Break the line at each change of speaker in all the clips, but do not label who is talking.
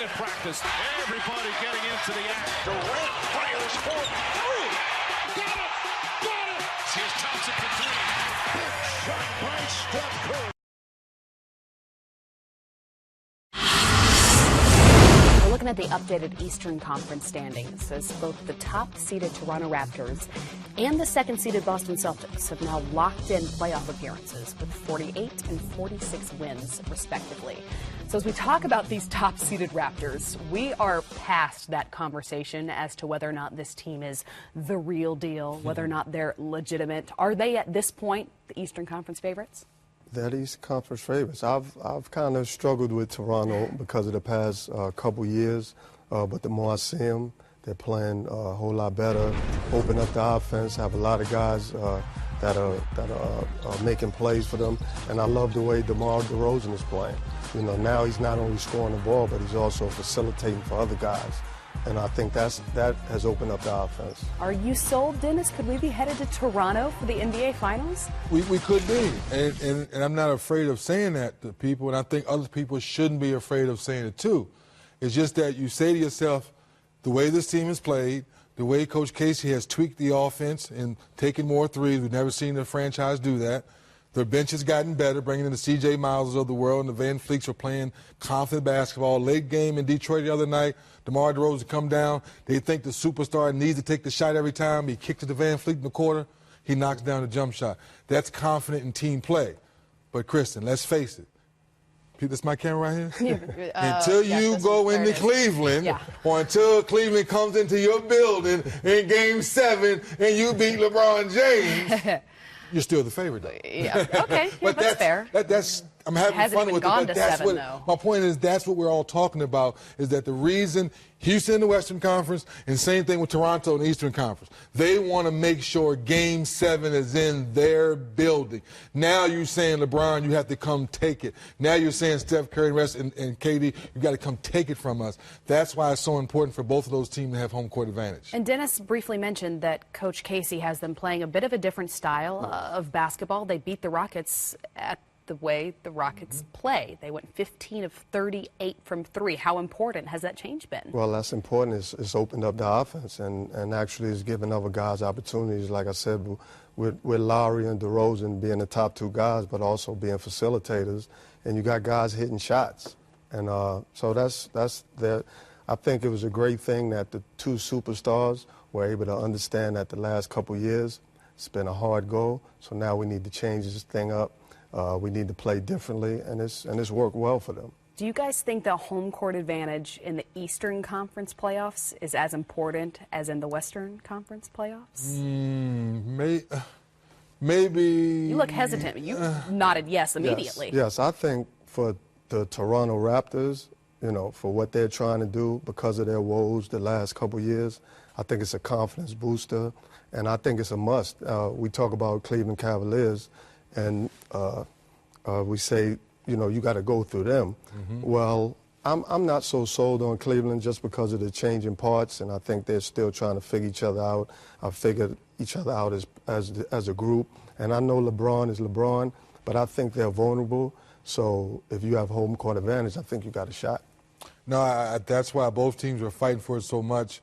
at practice. Everybody getting into the act. Durant fires for three. Got it! Got it! Here's Thompson for three. Big shot by Steph Curry.
We're looking at the updated Eastern Conference standings as both the top-seeded Toronto Raptors and the second-seeded Boston Celtics have now locked in playoff appearances with 48 and 46 wins, respectively. So as we talk about these top-seeded Raptors, we are past that conversation as to whether or not this team is the real deal, whether or not they're legitimate. Are they, at this point, the Eastern Conference favorites?
That East Conference favorites. I've kind of struggled with Toronto because of the past couple years, but the more I see them, they're playing a whole lot better, open up the offense, have a lot of guys that are making plays for them, and I love the way DeMar DeRozan is playing. You know, now he's not only scoring the ball, but he's also facilitating for other guys. And I think that has opened up the offense.
Are you sold, Dennis? Could we be headed to Toronto for the NBA Finals?
We could be, and I'm not afraid of saying that to people, and I think other people shouldn't be afraid of saying it too. It's just that you say to yourself, the way this team has played, the way Coach Casey has tweaked the offense and taken more threes, we've never seen the franchise do that. Their bench has gotten better, bringing in the C.J. Miles of the world, and the Van Fleets are playing confident basketball. Late game in Detroit the other night, DeMar DeRozan come down. They think the superstar needs to take the shot every time. He kicked to the Van Fleet in the quarter. He knocks down the jump shot. That's confident in team play. But, Kristen, let's face it. This my camera right here? Until you go into Cleveland, or until Cleveland comes into your building in Game 7 and you beat LeBron James, you're still the favorite, though.
Yeah, okay, but
that's
fair.
I'm having fun with it, but that's what, my point is, that's what we're all talking about, is that the reason Houston in the Western Conference, and same thing with Toronto in the Eastern Conference, they want to make sure Game 7 is in their building. Now you're saying, LeBron, you have to come take it. Now you're saying Steph Curry and KD, you got to come take it from us. That's why it's so important for both of those teams to have home court advantage.
And Dennis briefly mentioned that Coach Casey has them playing a bit of a different style of basketball. They beat the Rockets at the way the Rockets play. They went 15 of 38 from three. How important has that change been?
Well, that's important. It's opened up the offense and actually it's given other guys opportunities. Like I said, with Lowry and DeRozan being the top two guys, but also being facilitators, and you got guys hitting shots. And so that's I think it was a great thing that the two superstars were able to understand that the last couple years it's been a hard go. So now we need to change this thing up. We need to play differently, and it's worked well for them.
Do you guys think the home court advantage in the Eastern Conference playoffs is as important as in the Western Conference playoffs?
Maybe.
You look hesitant. You nodded yes immediately.
Yes, I think for the Toronto Raptors, you know, for what they're trying to do because of their woes the last couple years, I think it's a confidence booster, and I think it's a must. We talk about Cleveland Cavaliers, and we say, you know, you got to go through them. Well, I'm not so sold on Cleveland just because of the changing parts, and I think they're still trying to figure each other out. I've figured each other out as a group, and I know LeBron is LeBron, but I think they're vulnerable. So if you have home court advantage, I think you got a shot.
No, that's why both teams are fighting for it so much,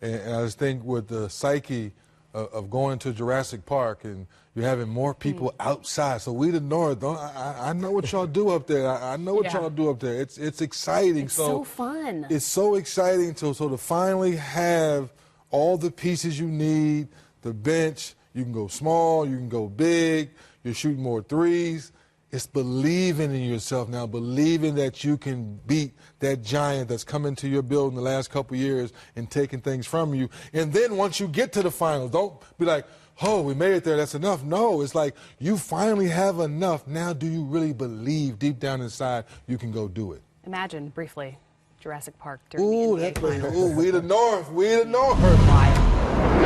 and I just think with the psyche of going to Jurassic Park and you're having more people outside. So we the North, I know what y'all do up there. I know what y'all do up there. It's exciting.
It's so fun.
It's so exciting so to finally have all the pieces you need, the bench, you can go small, you can go big, you're shooting more threes. It's believing in yourself now, believing that you can beat that giant that's come into your building the last couple of years and taking things from you. And then once you get to the finals, don't be like, oh, we made it there, that's enough. No, it's like you finally have enough. Now do you really believe deep down inside you can go do it?
Imagine, briefly, Jurassic Park during the NBA Finals.
We the North, we the North.
Wild.